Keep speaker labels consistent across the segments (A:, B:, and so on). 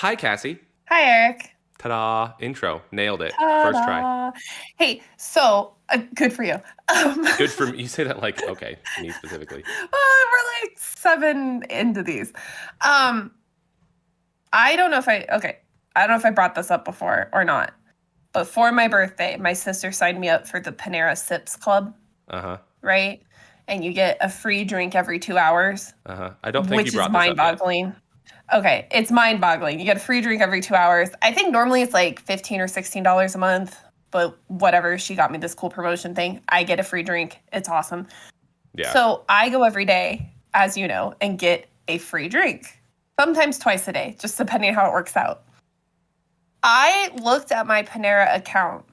A: Hi, Cassie.
B: Hi, Eric.
A: Ta-da. Intro. Nailed it. First try.
B: Ta-da. Hey, so good for you.
A: Good for me. You say that like, okay, me specifically.
B: We're like seven into these. Um, I don't know if I brought this up before or not, but for my birthday, my sister signed me up for the Panera Sips Club,
A: Uh-huh.
B: right? And you get a free drink every 2 hours,
A: Uh-huh. I don't think you
B: which is
A: brought this up yet.
B: mind-boggling. Okay, it's mind-boggling. You get a free drink every 2 hours. I think normally it's like $15 or $16 a month, but whatever. She got me this cool promotion thing. I get a free drink. It's awesome.
A: Yeah.
B: So I go every day, as you know, and get a free drink. Sometimes twice a day, just depending on how it works out. I looked at my Panera account,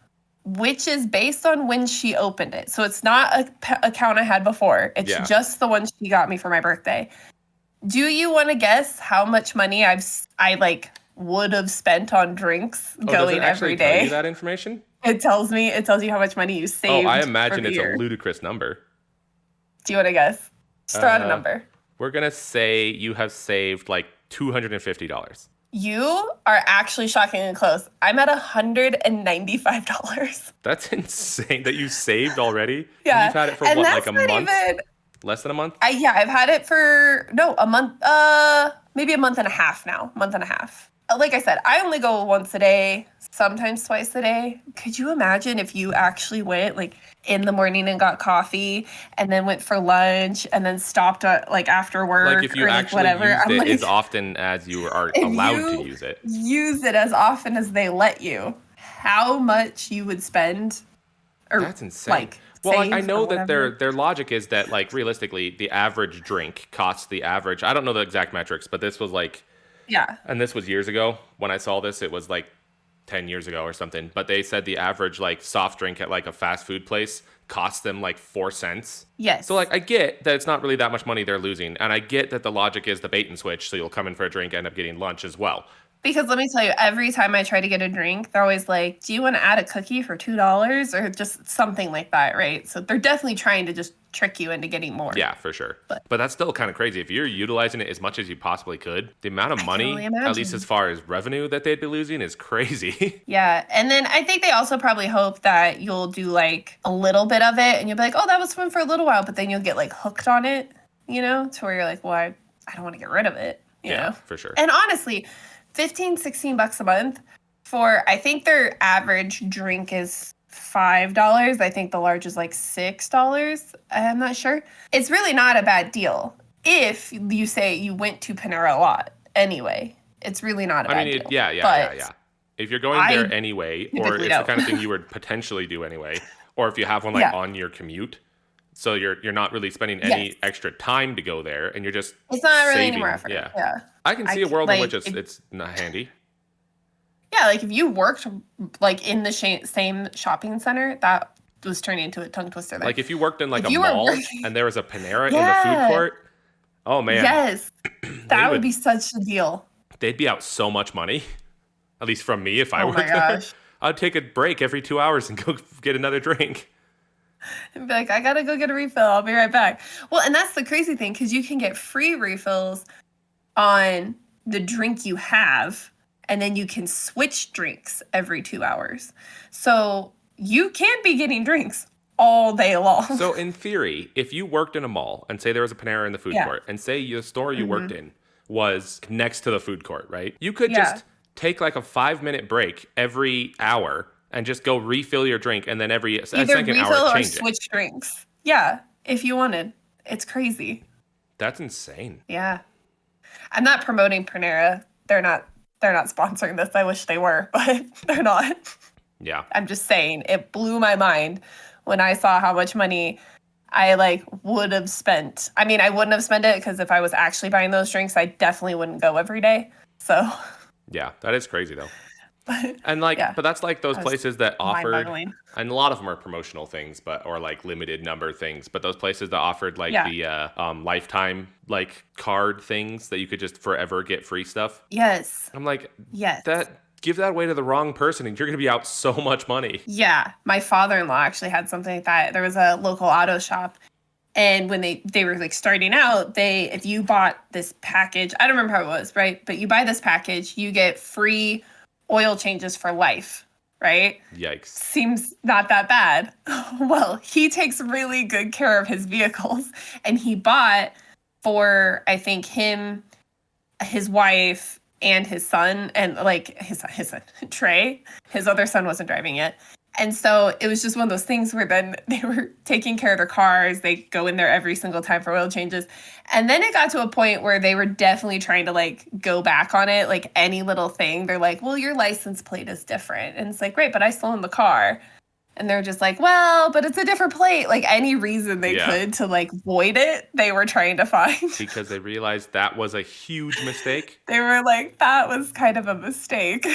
B: which is based on when she opened it. So it's not a account I had before. It's just the one she got me for my birthday. Do you want to guess how much money I would have spent on drinks going every day?
A: Tell you that information?
B: It tells you how much money you saved.
A: Oh, I imagine
B: for the
A: it's
B: year.
A: a ludicrous number.
B: Do you want to guess? Just throw out a number.
A: We're gonna say you have saved like $250.
B: You are actually shockingly close. I'm at $195.
A: That's insane that you saved already.
B: Yeah.
A: And you've had it for what, like a month? Less than a month?
B: I've had it for a month, maybe a month and a half now. Month and a half. Like I said, I only go once a day, sometimes twice a day. Could you imagine if you actually went like in the morning and got coffee and then went for lunch and then stopped like after work?
A: Like if you
B: or,
A: actually
B: whatever.
A: used it as often as you are allowed to use it.
B: Use it as often as they let you. How much you would spend?
A: That's insane. Well, I know that their logic is that, like, realistically, the average drink costs the average. I don't know the exact metrics, but this was like, and this was years ago when I saw this. It was like 10 years ago or something. But they said the average like soft drink at like a fast food place costs them like 4 cents.
B: Yes.
A: So like I get that it's not really that much money they're losing, and I get that the logic is the bait and switch. So you'll come in for a drink, end up getting lunch as well.
B: Because let me tell you, every time I try to get a drink, they're always like, do you want to add a cookie for $2 or just something like that, right? So they're definitely trying to just trick you into getting more.
A: Yeah, for sure. But that's still kind of crazy. If you're utilizing it as much as you possibly could, the amount of money, at least as far as revenue that they'd be losing is crazy.
B: Yeah. And then I think they also probably hope that you'll do like a little bit of it and you'll be like, oh, that was fun for a little while. But then you'll get like hooked on it, to where you're like, well, I don't want to get rid of it. You know?
A: For sure.
B: And honestly, $15-16 a month for, I think their average drink is $5. I think the large is like $6. I'm not sure. It's really not a bad deal if you say you went to Panera a lot. Anyway, it's really not a bad deal.
A: Yeah. If you're going there anyway, or it's the kind of thing you would potentially do anyway, or if you have one like on your commute, so you're not really spending any extra time to go there, and you're just
B: it's not really
A: saving.
B: any more effort. Yeah.
A: I can see a world in which it's not handy.
B: Yeah, like if you worked like in the same shopping center, that was turning into a tongue twister.
A: Like if you worked in like a mall and there was a Panera in the food court, oh man.
B: Yes, that would be such a deal.
A: They'd be out so much money, at least from me if I worked there. I'd take a break every 2 hours and go get another drink.
B: And be like, I gotta go get a refill. I'll be right back. Well, and that's the crazy thing, because you can get free refills on the drink you have, and then you can switch drinks every 2 hours. So you can be getting drinks all day long.
A: So in theory, if you worked in a mall and say there was a Panera in the food court, and say the store you worked in was next to the food court, right? You could just take like a 5-minute break every hour and just go refill your drink, and then every second hour change it.
B: Switch drinks. Yeah, if you wanted. It's crazy.
A: That's insane.
B: Yeah. I'm not promoting Panera. They're not sponsoring this. I wish they were, but they're not.
A: Yeah.
B: I'm just saying, it blew my mind when I saw how much money I would have spent. I mean, I wouldn't have spent it because if I was actually buying those drinks, I definitely wouldn't go every day. So.
A: Yeah, that is crazy though. And but that's like those places that offered, and a lot of them are promotional things, or like limited number things. But those places that offered the lifetime card things that you could just forever get free stuff.
B: Yes.
A: I'm like, give that away to the wrong person, and you're gonna be out so much money.
B: Yeah, my father-in-law actually had something like that. There was a local auto shop, And when they were like starting out, if you bought this package, I don't remember how it was, right? But you buy this package, you get free oil changes for life, right?
A: Yikes.
B: Seems not that bad. Well, he takes really good care of his vehicles, and he bought for, I think, him, his wife, and his son, and like his son, Trey. His other son wasn't driving yet. And so it was just one of those things where then they were taking care of their cars. They go in there every single time for oil changes. And then it got to a point where they were definitely trying to like go back on it. Like any little thing, they're like, well, your license plate is different. And it's like, great, but I still own the car. And they're just like, well, but it's a different plate. Like any reason they could to like void it, they were trying to find.
A: Because they realized that was a huge mistake.
B: They were like, that was kind of a mistake.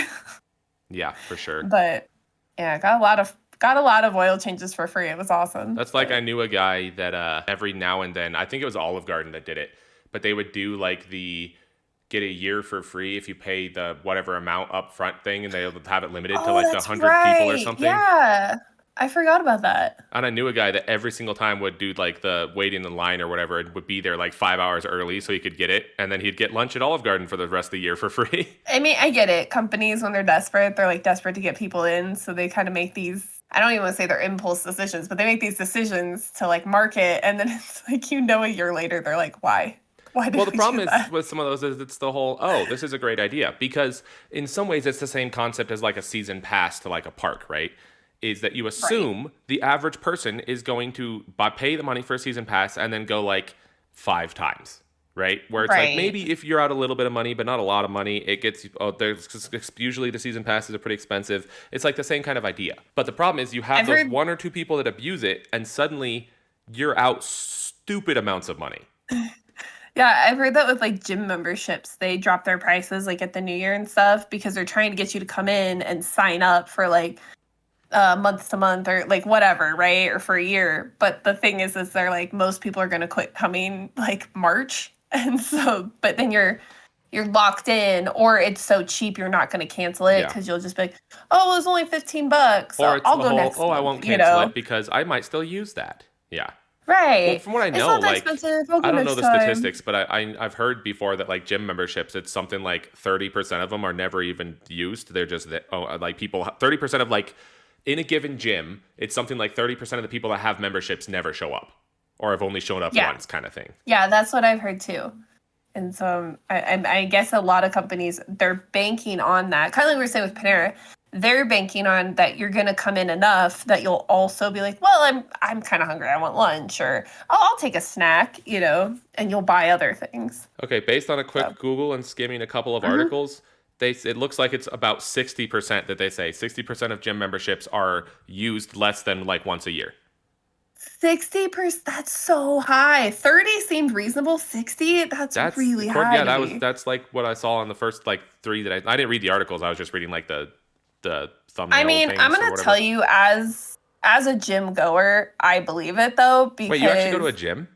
A: Yeah, for sure.
B: But yeah, got a lot of oil changes for free. It was awesome.
A: That's like I knew a guy that every now and then, I think it was Olive Garden that did it, but they would do like the get a year for free if you pay the whatever amount up front thing, and they would have it limited to like the 100 people or something.
B: Yeah, I forgot about that.
A: And I knew a guy that every single time would do like the waiting in line or whatever, and would be there like 5 hours early so he could get it, and then he'd get lunch at Olive Garden for the rest of the year for free.
B: I mean, I get it. Companies, when they're desperate to get people in, so they kind of make these, I don't even want to say they're impulse decisions, but they make these decisions to like market, and then it's like, a year later, they're like, why? Why did
A: well, the problem is with some of those is it's the whole, this is a great idea, because in some ways it's the same concept as like a season pass to like a park, right? Is that you assume the average person is going to pay the money for a season pass and then go like 5 times, right? Where it's like maybe if you're out a little bit of money, but not a lot of money, it gets usually the season passes are pretty expensive. It's like the same kind of idea. But the problem is you have those 1 or 2 people that abuse it, and suddenly you're out stupid amounts of money.
B: Yeah, I've heard that with like gym memberships. They drop their prices like at the new year and stuff because they're trying to get you to come in and sign up for like month to month or like whatever, right? Or for a year. But the thing is they're like, most people are going to quit coming like March. And so, but then you're locked in, or it's so cheap you're not going to cancel it because you'll just be like, oh, it was only $15. So
A: or it's
B: I'll go next month,
A: I won't cancel it because I might still use that. Yeah.
B: Right.
A: Well, from what I know, like I don't know the statistics, but I've heard before that like gym memberships, it's something like 30% of them are never even used. They're just like people 30% of like in a given gym, it's something like 30% of the people that have memberships never show up or have only shown up once, kind of thing.
B: Yeah, that's what I've heard too. And so I guess a lot of companies, they're banking on that. Kind of like we were saying with Panera, they're banking on that you're going to come in enough that you'll also be like, well, I'm kind of hungry. I want lunch, or I'll take a snack, and you'll buy other things.
A: Okay, based on a quick Google and skimming a couple of articles, it looks like it's about 60% that they say 60% of gym memberships are used less than like once a year.
B: 60%, that's so high. 30 seemed reasonable. 60, that's really high.
A: Yeah, that's like what I saw on the first like 3 that I didn't read the articles. I was just reading like the thumbnail.
B: I mean, I'm gonna tell you, as a gym goer, I believe it though. Because
A: wait, you actually go to a gym?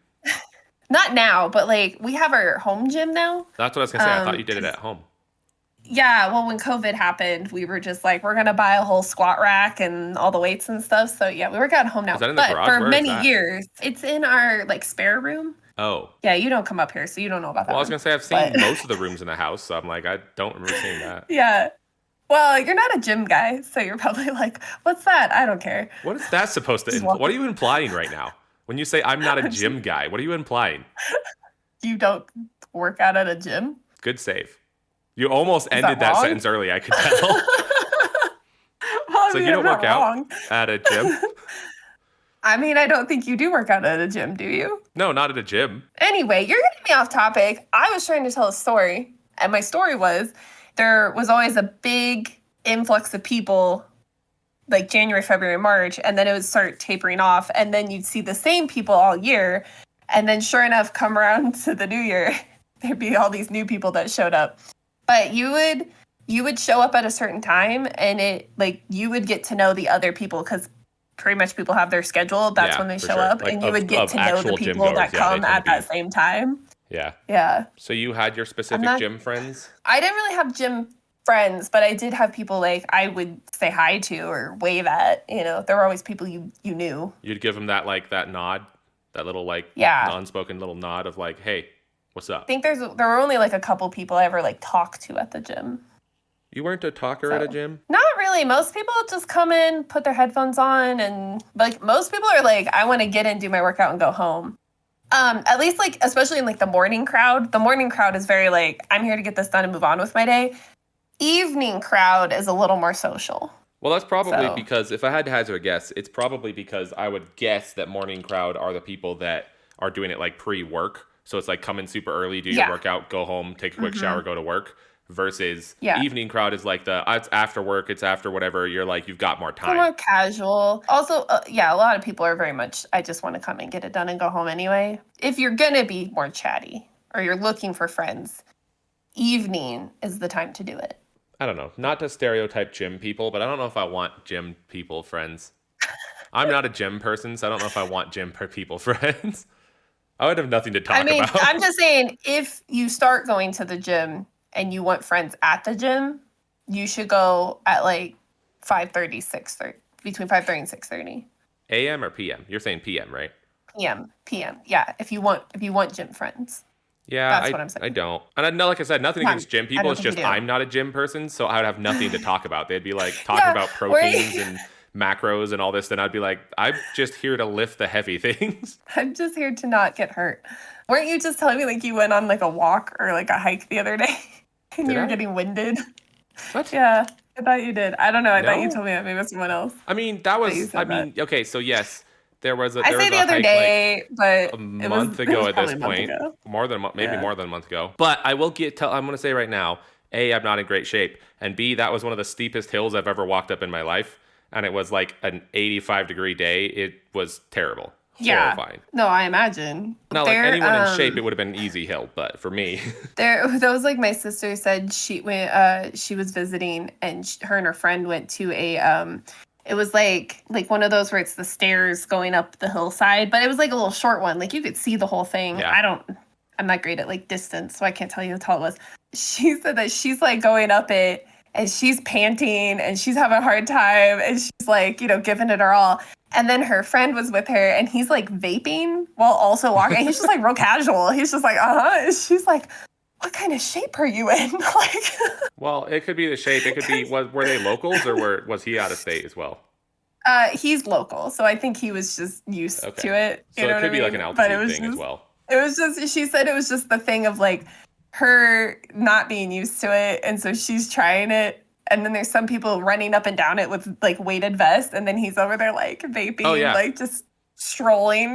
B: Not now, but like we have our home gym now.
A: That's what I was gonna say. I thought you did it at home.
B: Yeah, well, when COVID happened, we were just like, we're gonna buy a whole squat rack and all the weights and stuff. So yeah, we work out at home now.
A: Is that in the garage?
B: For many years, it's in our like spare room.
A: Oh.
B: Yeah, you don't come up here, so you don't know about that.
A: Well, I was gonna say I've seen most of the rooms in the house, so I'm like, I don't remember seeing that.
B: Yeah. Well, you're not a gym guy, so you're probably like, what's that? I don't care.
A: What is that supposed to imply? What are you implying right now? When you say I'm not a gym guy, what are you implying?
B: You don't work out at a gym?
A: Good save. You almost ended that sentence early, I could tell.
B: Well,
A: so you don't work out at a gym?
B: I mean, I don't think you do work out at a gym, do you?
A: No, not at a gym.
B: Anyway, you're getting me off topic. I was trying to tell a story, and my story was there was always a big influx of people like January, February, March, and then it would start tapering off, and then you'd see the same people all year, and then sure enough, come around to the new year, there'd be all these new people that showed up. But you would show up at a certain time, and it like you would get to know the other people because pretty much people have their schedule. That's when they show up, like and you would get to know the people that come at that same time.
A: Yeah.
B: Yeah.
A: So you had your specific gym friends?
B: I didn't really have gym friends, but I did have people like I would say hi to or wave at. There were always people you knew.
A: You'd give them that nod, That little like unspoken little nod of like, hey, what's up?
B: I think there were only like a couple people I ever like talked to at the gym.
A: You weren't a talker at a gym?
B: Not really. Most people just come in, put their headphones on, and like most people are like, I want to get in, do my workout, and go home. At least like, especially in like the morning crowd. The morning crowd is very like, I'm here to get this done and move on with my day. Evening crowd is a little more social.
A: Well, that's probably because if I had to hazard a guess, it's probably because I would guess that morning crowd are the people that are doing it like pre-work. So it's like come in super early, do your workout, go home, take a quick shower, go to work. Versus evening crowd is like it's after work, it's after whatever. You're like, you've got more time.
B: More casual. Also, a lot of people are very much, I just want to come and get it done and go home anyway. If you're going to be more chatty or you're looking for friends, evening is the time to do it.
A: I don't know. Not to stereotype gym people, but I don't know if I want gym people friends. I'm not a gym person, so I don't know if I want gym people friends. I would have nothing to talk about.
B: I'm just saying, if you start going to the gym and you want friends at the gym, you should go at like 5:30, 6:30, between 5:30 and 6:30.
A: AM or PM? You're saying PM, right?
B: PM. Yeah, if you want gym friends.
A: Yeah, that's what I'm saying. I don't. And I know, like I said, nothing against gym people. It's just I'm not a gym person, so I would have nothing to talk about. They'd be like talking about proteins and macros and all this, then I'd be like, I'm just here to lift the heavy things.
B: I'm just here to not get hurt. Weren't you just telling me like you went on like a walk or like a hike the other day and you were getting winded?
A: What?
B: Yeah, I thought you did. I don't know. I thought you told me that. Maybe it was someone else.
A: I mean, that was, okay, so yes, there was a
B: I say the other day, but
A: a month ago at this point. More than a month ago. But I will I'm going to say right now, A, I'm not in great shape, and B, that was one of the steepest hills I've ever walked up in my life. And it was like an 85-degree day. It was terrible. Horrifying.
B: No, I imagine.
A: Not like anyone in shape, it would have been an easy hill, but for me.
B: That was like my sister said she was visiting and her and her friend went to a, it was like one of those where it's the stairs going up the hillside, but it was like a little short one. Like you could see the whole thing. Yeah. I'm not great at like distance, so I can't tell you how tall it was. She said that she's like going up it, and she's panting and she's having a hard time and she's like, giving it her all. And then her friend was with her and he's like vaping while also walking. He's just like real casual. He's just like, And she's like, what kind of shape are you in? Like,
A: well, it could be the shape. It could be, were they locals or was he out of state as well?
B: He's local. So I think he was just used to it.
A: So it could be like an altitude thing as well.
B: It was just, she said it was just the thing of like, her not being used to it, and so she's trying it, and then there's some people running up and down it with like weighted vests, and then he's over there like vaping, like just strolling,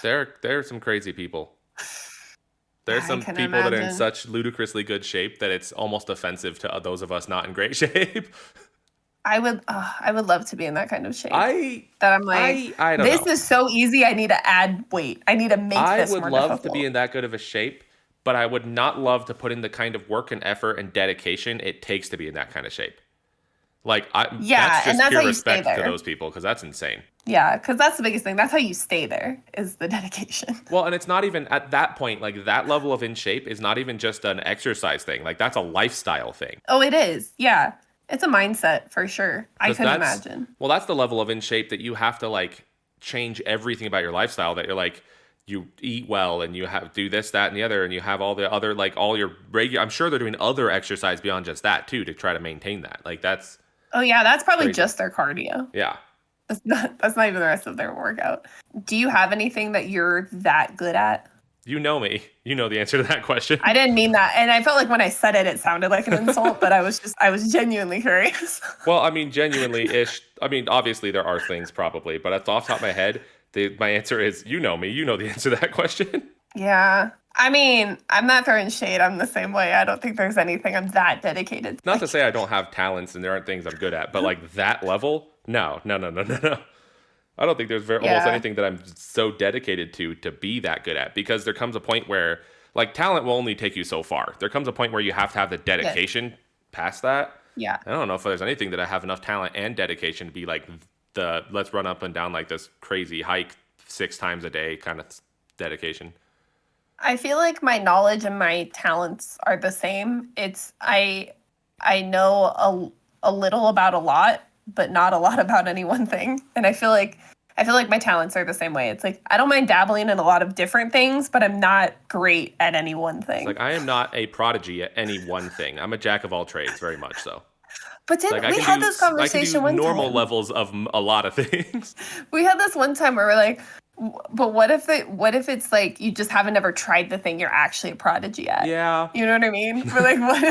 A: There are some crazy people. There's some people that are in such ludicrously good shape that it's almost offensive to those of us not in great shape.
B: I would love to be in that kind of shape.
A: I
B: don't know. This is so easy. I need to add weight. I need to make this more difficult.
A: I would love to be in that good of a shape. But I would not love to put in the kind of work and effort and dedication it takes to be in that kind of shape. Like, that's just pure respect to those people, because that's insane.
B: Yeah, because that's the biggest thing. That's how you stay there, is the dedication.
A: Well, and it's not even at that point, like that level of in shape is not even just an exercise thing. Like, that's a lifestyle thing.
B: Oh, it is. Yeah. It's a mindset for sure. I couldn't imagine.
A: Well, that's the level of in shape that you have to like change everything about your lifestyle, that you're like, you eat well and you have do this, that, and the other, and you have all the other, like all your regular, I'm sure they're doing other exercise beyond just that too, to try to maintain that. Like that's.
B: Oh yeah. That's probably crazy. Just their cardio.
A: Yeah.
B: That's not even the rest of their workout. Do you have anything that you're that good at?
A: You know me. You know the answer to that question.
B: I didn't mean that. And I felt like when I said it, it sounded like an insult, but I was genuinely curious.
A: Well, I mean, genuinely-ish. I mean, obviously there are things probably, but off the top of my head, my answer is, you know me. You know the answer to that question.
B: Yeah. I mean, I'm not throwing shade. I'm the same way. I don't think there's anything I'm that dedicated to.
A: Not to say I don't have talents and there aren't things I'm good at, but like that level, no. I don't think there's almost anything that I'm so dedicated to be that good at, because there comes a point where like talent will only take you so far. There comes a point where you have to have the dedication past that.
B: Yeah.
A: I don't know if there's anything that I have enough talent and dedication to be like let's run up and down like this crazy hike 6 times a day kind of dedication.
B: I feel like my knowledge and my talents are the same. It's I know a little about a lot, but not a lot about any one thing. And I feel like I feel like my talents are the same way. It's like, I don't mind dabbling in a lot of different things, but I'm not great at any one thing.
A: It's like, I am not a prodigy at any one thing. I'm a jack of all trades, very much so.
B: But then we had this conversation one time.
A: Normal levels of a lot of things.
B: We had this one time where we're like, but what if it's like you just haven't ever tried the thing you're actually a prodigy at?
A: Yeah.
B: You know what I mean? We're like, what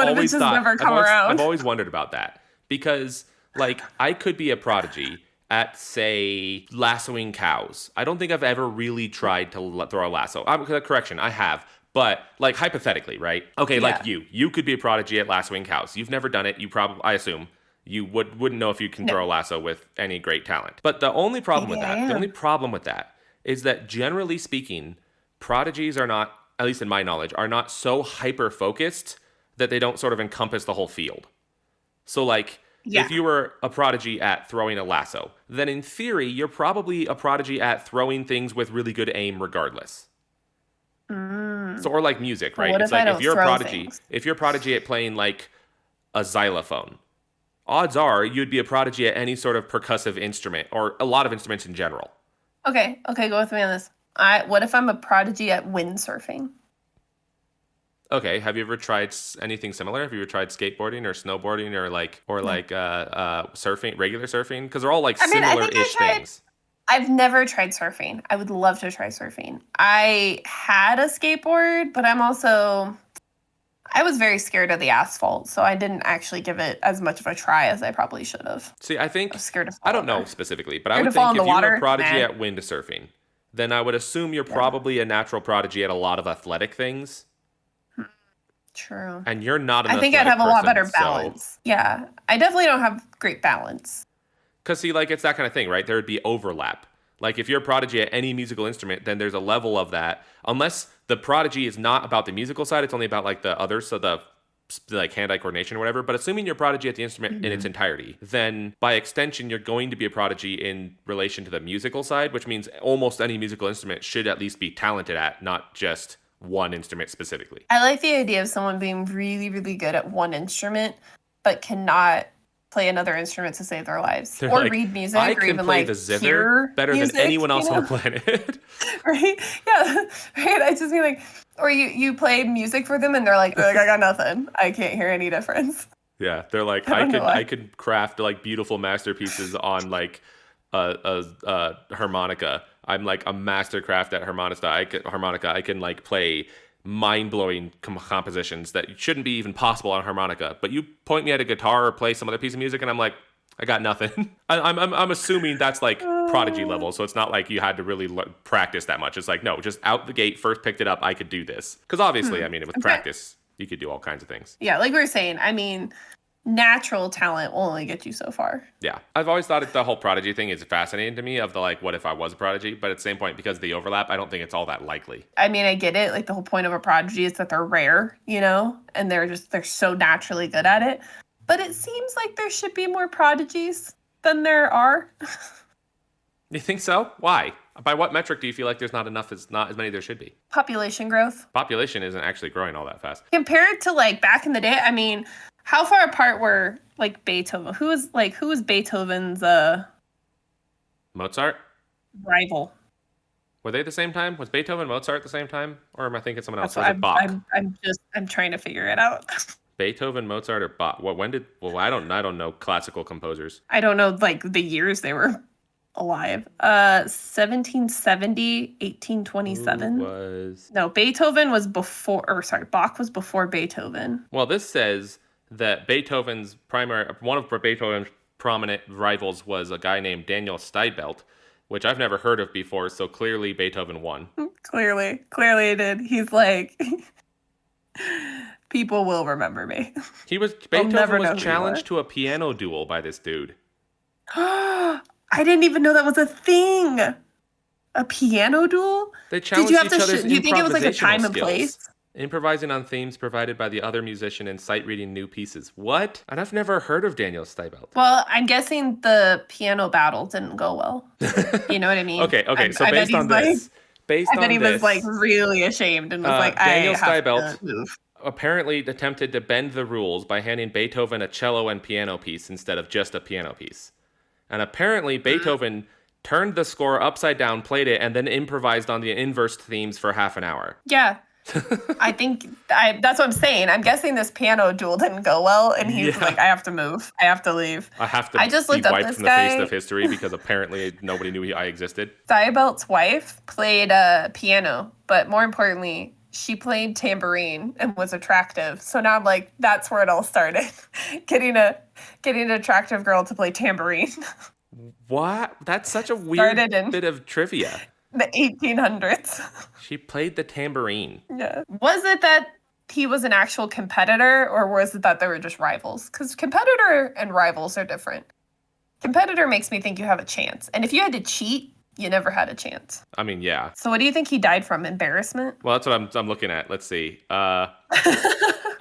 B: if it's just never come around?
A: I've always wondered about that. Because, like, I could be a prodigy at, say, lassoing cows. I don't think I've ever really tried to throw a lasso. Correction, I have. But, like, hypothetically, right? Okay, like you could be a prodigy at lassoing cows. You've never done it. You probably, I assume, you wouldn't know if you can throw a lasso with any great talent. But the only problem with that is that, generally speaking, prodigies are not, at least in my knowledge, are not so hyper-focused that they don't sort of encompass the whole field. So, like, if you were a prodigy at throwing a lasso, then in theory, you're probably a prodigy at throwing things with really good aim regardless. So, or like music, right? It's like if you're a prodigy at playing like a xylophone, odds are you'd be a prodigy at any sort of percussive instrument or a lot of instruments in general.
B: Okay, go with me on this. What if I'm a prodigy at windsurfing?
A: Okay, have you ever tried anything similar? Have you ever tried skateboarding or snowboarding or surfing, regular surfing? Because they're all like similar-ish things.
B: I've never tried surfing. I would love to try surfing. I had a skateboard, but I was very scared of the asphalt, so I didn't actually give it as much of a try as I probably should have.
A: See, I think,
B: I was scared of
A: I don't know specifically, but I would think if you were a prodigy at windsurfing, then I would assume you're probably a natural prodigy at a lot of athletic things.
B: True.
A: And you're not an athletic
B: I think I'd have a lot better balance.
A: So.
B: Yeah. I definitely don't have great balance.
A: Because, see, like, it's that kind of thing, right? There would be overlap. Like, if you're a prodigy at any musical instrument, then there's a level of that. Unless the prodigy is not about the musical side, it's only about, like, the others, so the, like, hand-eye coordination or whatever. But assuming you're a prodigy at the instrument in its entirety, then, by extension, you're going to be a prodigy in relation to the musical side, which means almost any musical instrument should at least be talented at, not just one instrument specifically.
B: I like the idea of someone being really, really good at one instrument, but cannot play another instrument to save their lives. Or like, read music, or even like
A: the zither better than anyone else on the planet.
B: Right? Yeah. Right. I just mean like, or you play music for them and they're like, I got nothing. I can't hear any difference.
A: Yeah. They're like, I could craft like beautiful masterpieces on like a harmonica. I'm like a mastercraft at harmonica. I can like play mind-blowing compositions that shouldn't be even possible on harmonica. But you point me at a guitar or play some other piece of music, and I'm like, I got nothing. I'm assuming that's like prodigy level, so it's not like you had to really practice that much. It's like, no, just out the gate, first picked it up, I could do this. Because obviously, I mean, with practice, you could do all kinds of things.
B: Yeah, like we were saying, I mean, natural talent will only get you so far.
A: Yeah. I've always thought the whole prodigy thing is fascinating to me of the like, what if I was a prodigy? But at the same point, because of the overlap, I don't think it's all that likely.
B: I mean, I get it. Like the whole point of a prodigy is that they're rare, you know, and they're so naturally good at it. But it seems like there should be more prodigies than there are.
A: You think so? Why? By what metric do you feel like there's not as many there should be?
B: Population growth.
A: Population isn't actually growing all that fast.
B: Compared to like back in the day, I mean, how far apart were like Beethoven? Who was Beethoven's
A: Mozart?
B: Rival?
A: Were they the same time? Was Beethoven Mozart the same time? Or am I thinking someone else? Was it Bach?
B: I'm trying to figure it out.
A: Beethoven, Mozart, or Bach? I don't know classical composers.
B: I don't know like the years they were alive. 1770, 1827. No, Beethoven was before, Bach was before Beethoven.
A: Well, this says that one of Beethoven's prominent rivals was a guy named Daniel Steibelt, which I've never heard of before, so clearly Beethoven won. Clearly
B: it did. He's like, people will remember me.
A: Beethoven was challenged to a piano duel by this dude.
B: I didn't even know that was a thing. A piano duel?
A: They challenged each other's improvisational skills.
B: Do you think it was like a time and place?
A: Improvising on themes provided by the other musician and sight-reading new pieces. What? And I've never heard of Daniel Steibelt.
B: Well, I'm guessing the piano battle didn't go well. You know what I mean?
A: Okay. So based on this,
B: he was like really ashamed and was like,
A: Daniel Steibelt apparently attempted to bend the rules by handing Beethoven a cello and piano piece instead of just a piano piece. And apparently Beethoven turned the score upside down, played it, and then improvised on the inverse themes for half an hour.
B: Yeah. I think that's what I'm saying. I'm guessing this piano duel didn't go well, and he's like, I have to move. I have to leave.
A: I just looked up this from guy. The face of history because apparently nobody knew I existed.
B: Diabelt's wife played piano, but more importantly, she played tambourine and was attractive. So now I'm like, that's where it all started. getting an attractive girl to play tambourine.
A: What? That's such a weird bit of trivia.
B: The 1800s.
A: She played the tambourine.
B: Yeah. Was it that he was an actual competitor, or was it that they were just rivals? Because competitor and rivals are different. Competitor makes me think you have a chance. And if you had to cheat, you never had a chance.
A: I mean, yeah.
B: So what do you think he died from? Embarrassment?
A: Well, that's what I'm looking at. Let's see.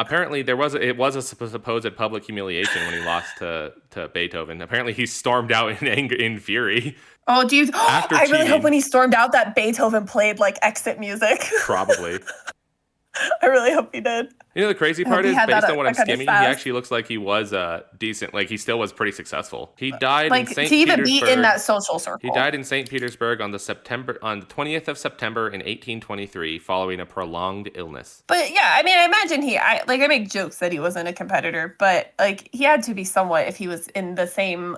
A: Apparently, it was a supposed public humiliation when he lost to Beethoven. Apparently, he stormed out in anger, in fury.
B: Oh, do you? I really hope when he stormed out that Beethoven played like exit music.
A: Probably.
B: I really hope he did.
A: You know, the crazy part is, based on what I'm skimming, he actually looks like he was decent. Like, he still was pretty successful. He died in St. Petersburg. To even be in that social circle. He died in St. Petersburg on the 20th of September in 1823, following a prolonged illness.
B: But yeah, I mean, I imagine I make jokes that he wasn't a competitor, but like he had to be somewhat if he was in the same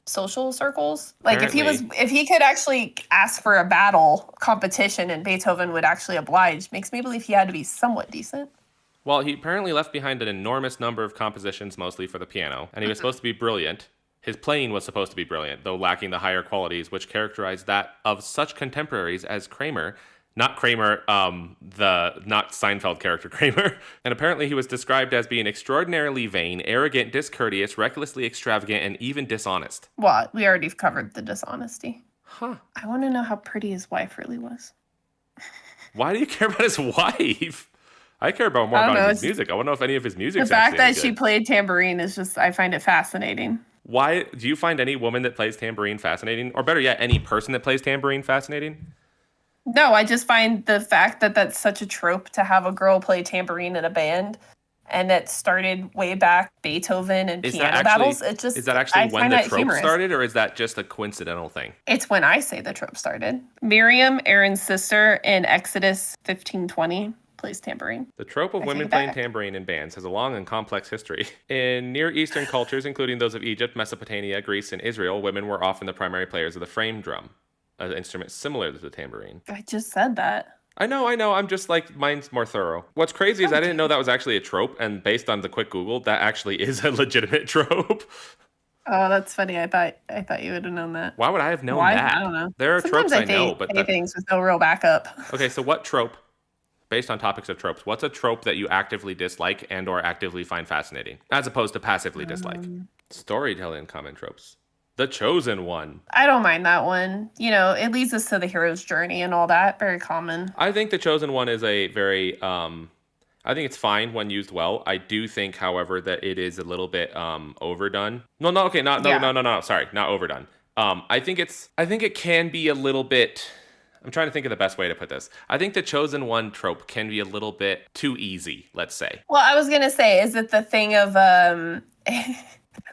B: social circles. Like apparently, if he could actually ask for a battle competition and Beethoven would actually oblige, makes me believe he had to be somewhat decent.
A: Well, he apparently left behind an enormous number of compositions, mostly for the piano, and he was supposed to be brilliant. His playing was supposed to be brilliant, though lacking the higher qualities which characterized that of such contemporaries as Kramer. Not Kramer, not Seinfeld character Kramer. And apparently he was described as being extraordinarily vain, arrogant, discourteous, recklessly extravagant, and even dishonest.
B: Well, we already covered the dishonesty.
A: Huh.
B: I want to know how pretty his wife really was.
A: Why do you care about his wife? I care more about his music. I want to know if any of his music.
B: The fact that she played tambourine is just, I find it fascinating.
A: Why do you find any woman that plays tambourine fascinating? Or better yet, any person that plays tambourine fascinating?
B: No, I just find the fact that that's such a trope to have a girl play tambourine in a band, and it started way back Beethoven and piano battles. Is
A: that actually when the trope started, or is that just a coincidental thing?
B: It's when I say the trope started. Miriam, Aaron's sister, in Exodus 15:20 plays tambourine.
A: The trope of women playing tambourine in bands has a long and complex history. In Near Eastern cultures, including those of Egypt, Mesopotamia, Greece, and Israel, women were often the primary players of the frame drum, an instrument similar to the tambourine.
B: I just said that.
A: I know. I'm just like, mine's more thorough. What's crazy is I didn't know that was actually a trope, and based on the quick Google, that actually is a legitimate trope.
B: Oh, that's funny. I thought you would have known that.
A: Why would I have known that?
B: I don't know.
A: There are
B: Sometimes
A: tropes I know, but
B: things with no real backup.
A: Okay, so what trope, based on topics of tropes, what's a trope that you actively dislike and or actively find fascinating, as opposed to passively dislike? Storytelling common tropes. The Chosen One.
B: I don't mind that one. You know, it leads us to the hero's journey and all that. Very common.
A: I think The Chosen One is a very, I think it's fine when used well. I do think, however, that it is a little bit overdone. Sorry, not overdone. I think it can be a little bit. I'm trying to think of the best way to put this. I think the Chosen One trope can be a little bit too easy, let's say.
B: Well, I was gonna say, is it the thing of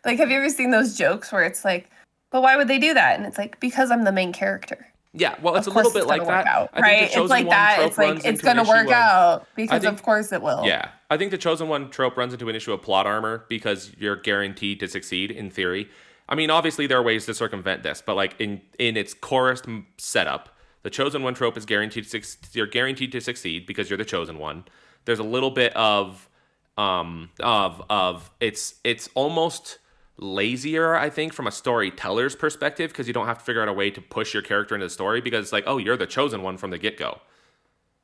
B: like, have you ever seen those jokes where it's like, but why would they do that? And it's like, because I'm the main character.
A: Yeah, well, it's a little bit like that.
B: Out, right? It's like that. It's like, it's going to work out because of course it will.
A: Yeah. I think the Chosen One trope runs into an issue of plot armor because you're guaranteed to succeed in theory. I mean, obviously there are ways to circumvent this, but like in its corest setup, the Chosen One trope is you're guaranteed to succeed because you're the Chosen One. There's a little bit of it's almost lazier, I think, from a storyteller's perspective, because you don't have to figure out a way to push your character into the story because it's like, oh, you're the chosen one from the get-go.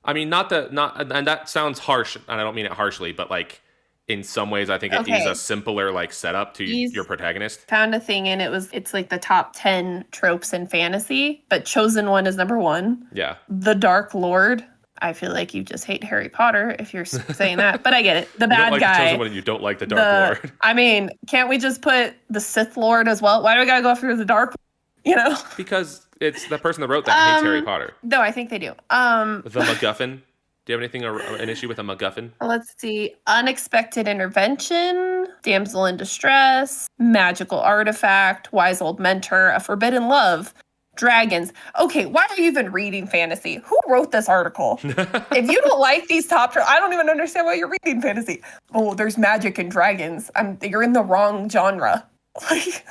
A: I mean, and that sounds harsh, and I don't mean it harshly, but like in some ways I think it is a simpler like setup to your protagonist.
B: Found a thing and it's like the top 10 tropes in fantasy, but Chosen One is number 1.
A: Yeah.
B: The Dark Lord. I feel like you just hate Harry Potter if you're saying that, but I get it. The bad guy. The Chosen One,
A: and you don't like the Dark Lord.
B: I mean, can't we just put the Sith Lord as well? Why do we gotta go through the Dark? You know?
A: Because it's the person that wrote that hates Harry Potter.
B: No, I think they do.
A: The MacGuffin. Do you have an issue with a MacGuffin?
B: Let's see. Unexpected intervention, damsel in distress, magical artifact, wise old mentor, a forbidden love, Dragons. Okay, why are you even reading fantasy? Who wrote this article? If you don't like these top, I don't even understand why you're reading fantasy. Oh, there's magic and dragons. You're in the wrong genre. Like,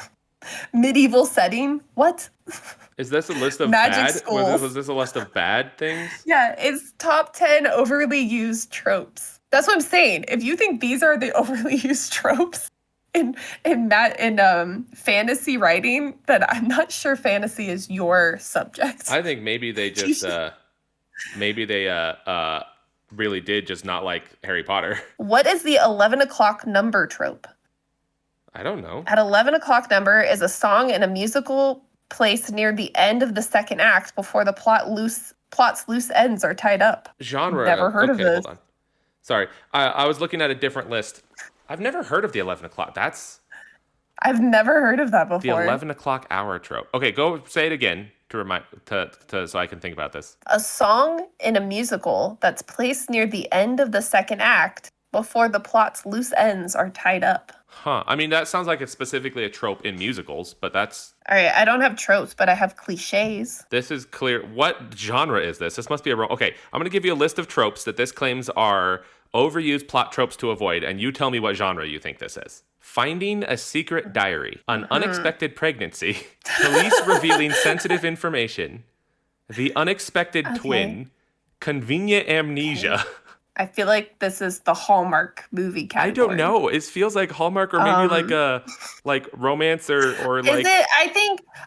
B: medieval setting. What?
A: Is this a list of bad? Was this a list of bad things?
B: Yeah, it's top 10 overly used tropes. That's what I'm saying. If you think these are the overly used tropes in fantasy writing, then I'm not sure fantasy is your subject.
A: I think maybe they just really did just not like Harry Potter.
B: What is the 11 o'clock number trope?
A: I don't know.
B: At 11 o'clock number is a song in a musical placed near the end of the second act before the plot's loose ends are tied up.
A: Genre.
B: Never heard of this.
A: Hold on. Sorry. I was looking at a different list. I've never heard of the 11 o'clock.
B: I've never heard of that before.
A: The 11 o'clock hour trope. Okay, go say it again to remind so I can think about this.
B: A song in a musical that's placed near the end of the second act before the plot's loose ends are tied up.
A: Huh. I mean, that sounds like it's specifically a trope in musicals, but that's...
B: All right, I don't have tropes, but I have cliches.
A: This is clear. What genre is this? This must be Okay, I'm going to give you a list of tropes that this claims are overused plot tropes to avoid, and you tell me what genre you think this is. Finding a secret diary, an unexpected pregnancy, police revealing sensitive information, the unexpected twin, convenient amnesia.
B: Okay. I feel like this is the Hallmark movie category.
A: I don't know. It feels like Hallmark or maybe like romance or like...
B: Is it?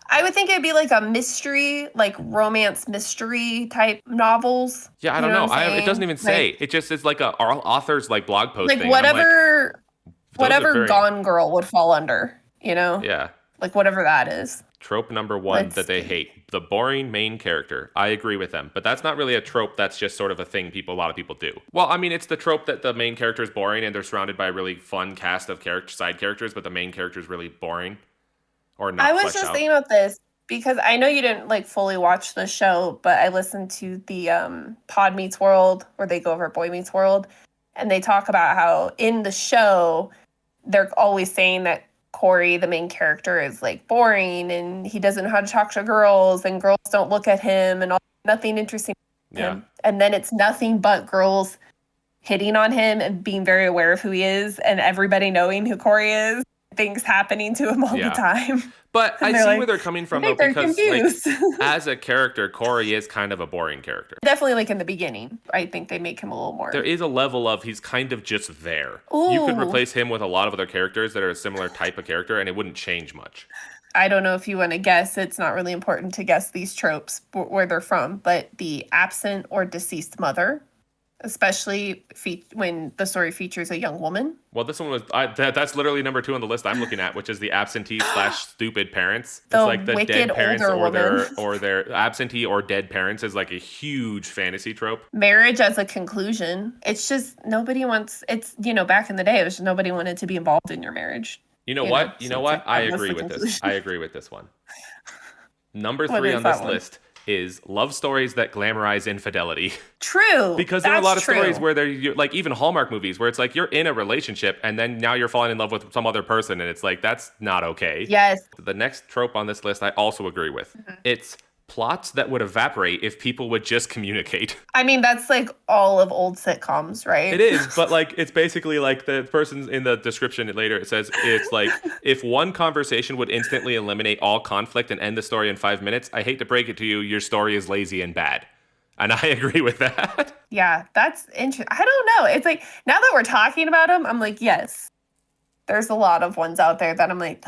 B: I would think it'd be like a mystery, like romance mystery type novels.
A: Yeah, I don't know. It doesn't even say. It just is like a author's like blog post
B: like
A: thing.
B: Whatever Gone Girl would fall under, you know?
A: Yeah.
B: Like whatever that is.
A: Trope number one that they hate. The boring main character. I agree with them. But that's not really a trope. That's just sort of a thing a lot of people do. Well, I mean, it's the trope that the main character is boring and they're surrounded by a really fun cast of side characters, but the main character is really boring or not.
B: I was just thinking about this because I know you didn't like fully watch the show, but I listened to the Pod Meets World where they go over Boy Meets World and they talk about how in the show they're always saying that Corey, the main character, is like boring and he doesn't know how to talk to girls and girls don't look at him and nothing interesting about him. And then it's nothing but girls hitting on him and being very aware of who he is and everybody knowing who Corey is, things happening to him all the time.
A: But I see where they're coming from, though, because like, as a character, Corey is kind of a boring character.
B: Definitely, like in the beginning, I think they make him a little more.
A: There is a level of he's kind of just there.
B: Ooh.
A: You could replace him with a lot of other characters that are a similar type of character, and it wouldn't change much.
B: I don't know if you want to guess. It's not really important to guess these tropes, where they're from, but the absent or deceased mother, especially when the story features a young woman.
A: Well, this one was that's literally number 2 on the list I'm looking at, which is the absentee / stupid parents.
B: It's
A: like the dead parents
B: or
A: their absentee or dead parents is like a huge fantasy trope.
B: Marriage as a conclusion. It's just nobody wants. It's back in the day, it was just nobody wanted to be involved in your marriage.
A: You know what? I agree with this. I agree with this one. Number 3 on this list is love stories that glamorize infidelity.
B: True.
A: Because there are a lot of stories where they're like even Hallmark movies where it's like you're in a relationship and then now you're falling in love with some other person and it's like that's not okay.
B: Yes.
A: The next trope on this list I also agree with. Mm-hmm. It's plots that would evaporate if people would just communicate.
B: I mean, that's like all of old sitcoms, right?
A: It is, but like it's basically like the person's in the description later. It says it's like if one conversation would instantly eliminate all conflict and end the story in 5 minutes, I hate to break it to you, your story is lazy and bad. And I agree with that.
B: Yeah, that's interesting. I don't know. It's like now that we're talking about them, I'm like, yes, there's a lot of ones out there that I'm like,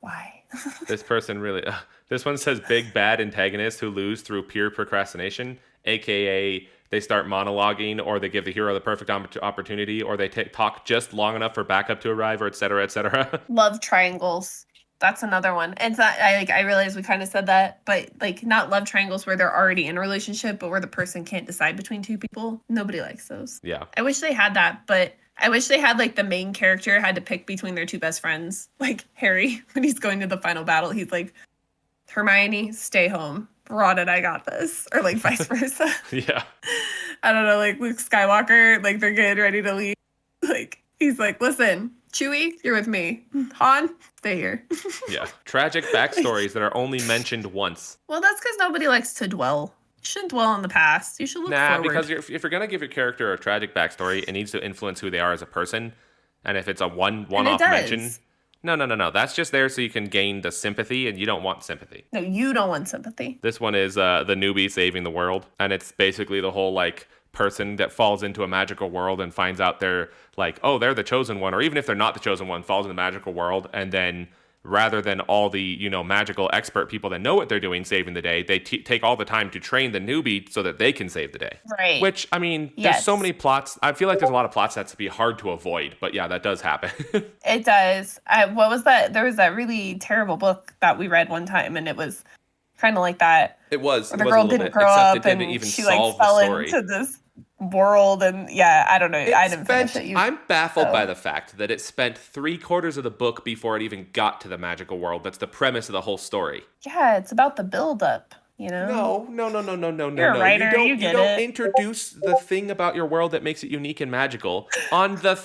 B: why?
A: This person really... This one says big bad antagonists who lose through pure procrastination, aka they start monologuing or they give the hero the perfect opportunity or they talk just long enough for backup to arrive or et cetera, et cetera.
B: Love triangles. That's another one. And it's not, I realize we kind of said that, but like not love triangles where they're already in a relationship, but where the person can't decide between two people. Nobody likes those.
A: Yeah.
B: I wish they had that, but I wish they had like the main character had to pick between their two best friends. Like Harry, when he's going to the final battle, he's like, Hermione, stay home. Ron and I got this. Or like vice versa.
A: Yeah.
B: I don't know, like Luke Skywalker, like they're getting ready to leave. Like, he's like, listen, Chewie, you're with me. Han, stay here.
A: Yeah. Tragic backstories that are only mentioned once.
B: Well, that's because nobody likes to dwell. You shouldn't dwell on the past. You should look forward.
A: Because if you're going to give your character a tragic backstory, it needs to influence who they are as a person. And if it's a one-off mention... No. That's just there so you can gain the sympathy, and you don't want sympathy.
B: No, you don't want sympathy.
A: This one is the newbie saving the world, and it's basically the whole, like, person that falls into a magical world and finds out they're, like, oh, they're the chosen one, or even if they're not the chosen one, falls in the magical world, and then rather than all the, you know, magical expert people that know what they're doing saving the day, they take all the time to train the newbie so that they can save the day.
B: Right.
A: Which, I mean, there's so many plots. I feel like there's a lot of plots that's to be hard to avoid, but yeah, that does happen.
B: It does. What was that? There was that really terrible book that we read one time, and it was kind of like that.
A: It was.
B: The girl didn't grow up, and she like fell into this world, and yeah, I don't know. I didn't finish it.
A: I'm baffled by the fact that it spent 3/4 of the book before it even got to the magical world. That's the premise of the whole story.
B: Yeah, it's about the build-up, you know?
A: No.
B: You're a writer, you don't
A: introduce the thing about your world that makes it unique and magical on the